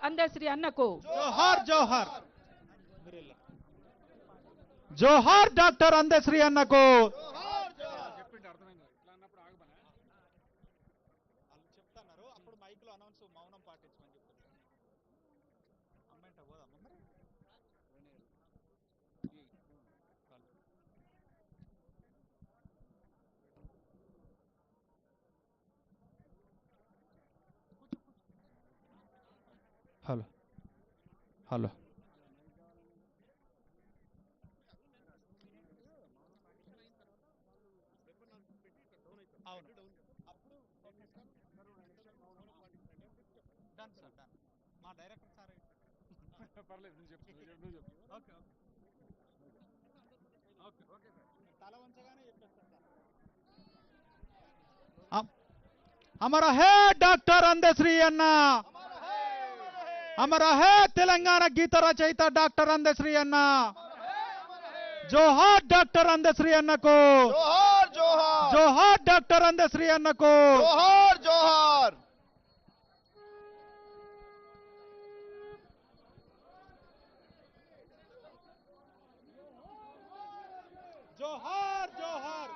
అందశ్రీ అన్నకు. జోహార్ జోహార్ జోహార్ డాక్టర్ అందశ్రీ అన్నకు. Hello hello మా డైరెక్టర్ సార్ పర్లేదు నువ్వు చెప్పు ఓకే ఓకే ఓకే తల వంచగానే చెప్పేస్తాను. అమర హే డాక్టర్ అందశ్రీ అన్న, అమర హే తెలంగాణ గీత రచయిత డాక్టర్ అందశ్రీ అన్న. జోహార్ డాక్టర్ అందశ్రీ అన్నకు. జోహార్ జోహార్ జోహార్ డాక్టర్ అందశ్రీ అన్నకు. జోహార్ జోహార్ జోహార్ జోహార్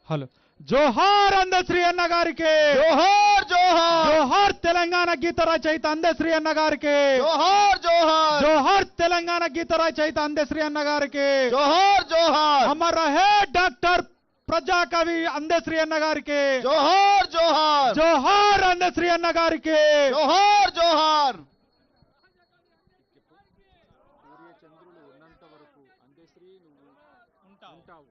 హలో జోహార్ అందశ్రీ అన్న గారికి. జోహార్ జోహార్ జోహార్ తెలంగాణ గీత రచయిత అందశ్రీ అన్న గారికి. జోహార్ జోహార్ జోహార్ తెలంగాణ గీత రచయిత అందశ్రీ అన్న గారికి. జోహార్ జోహార్ అమర హే డాక్టర్ ప్రజాకవి అందశ్రీ అన్న గారికి. జోహార్ జోహార్ జోహార్ అందశ్రీ అన్న గారికి. జోహార్ జోహార్ సూర్యచంద్రులు ఉన్నంత వరకు అందశ్రీ నువ్వు ఉంటావు.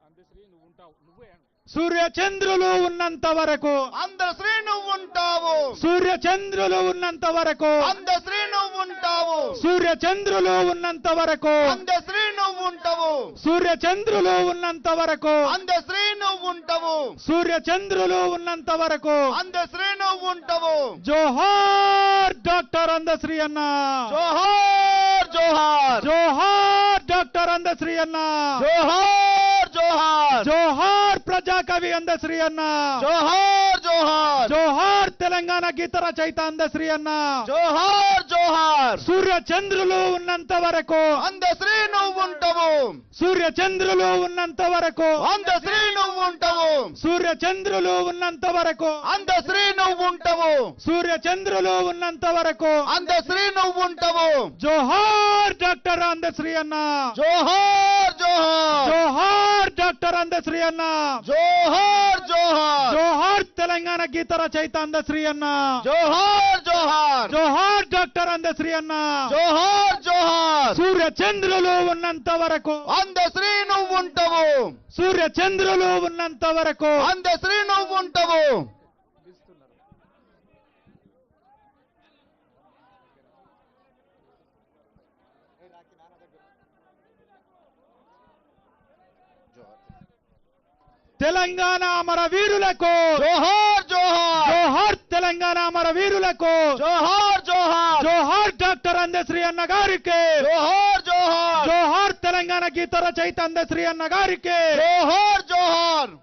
అందశ్రీ నువ్వు ఉంటావు. నువ్వే సూర్యచంద్రులు ఉన్నంత వరకు. అందశ్రీ నువ్వు ఉంటావు. సూర్యచంద్రులు ఉన్నంత వరకు. అందశ్రీ నువ్వు ఉంటావు. సూర్యచంద్రులు ఉన్నంత వరకు. అందశ్రీ నువ్వు ఉంటావు. సూర్యచంద్రులు ఉన్నంత వరకు. అందశ్రీ నువ్వు ఉంటావు. సూర్యచంద్రులు ఉన్నంత వరకు. అందశ్రీ నువ్వు ఉంటావు. జోహార్ డాక్టర్ అందశ్రీ అన్న. జోహార్ జోహార్ జోహార్ డాక్టర్ అందశ్రీ అన్న. జోహార్ జోహార్ జోహార్ ప్రజాకవి అందశ్రీ అన్న. జోహార్ జోహార్ జోహార్ తెలంగాణ గీత రచయిత అందశ్రీ అన్న. జోహార్ జోహార్ సూర్యచంద్రులు ఉన్నంత వరకు. అందశ్రీ నువ్వు ఉంటావు. సూర్యచంద్రులు ఉన్నంత వరకు. అందశ్రీ నువ్వు ఉంటావు. సూర్యచంద్రులు ఉన్నంత వరకు. అందశ్రీ నువ్వు ఉంటావు. సూర్యచంద్రులు ఉన్నంత వరకు. అందశ్రీ నువ్వు ఉంటావు. జోహార్ డాక్టర్ అందశ్రీ అన్న. జోహార్ జోహార్ జోహార్ డాక్టర్ అందశ్రీ అన్న. జోహార్ జోహార్ జోహార్ తెలంగాణ గీత రచయిత అందశ్రీ అన్న. జోహార్ జోహార్ జోహార్ డాక్టర్ అందశ్రీ అన్న. జోహార్ జోహార్ సూర్యచంద్రులు ఉన్నంత వరకు. అందశ్రీ నువ్వు ఉంటావు. సూర్యచంద్రులు ఉన్నంత వరకు. అందశ్రీ నువ్వు ఉంటావు. తెలంగాణ అమర వీరులకు. జోహార్ జోహార్ జోహార్ తెలంగాణ అమర వీరులకు. జోహార్ జోహార్ జోహార్ డాక్టర్ అందశ్రీ అన్న గారికి. జోహార్ జోహార్ జోహార్ తెలంగాణ గీత రచయిత అందశ్రీ అన్న గారికి. జోహార్ జోహార్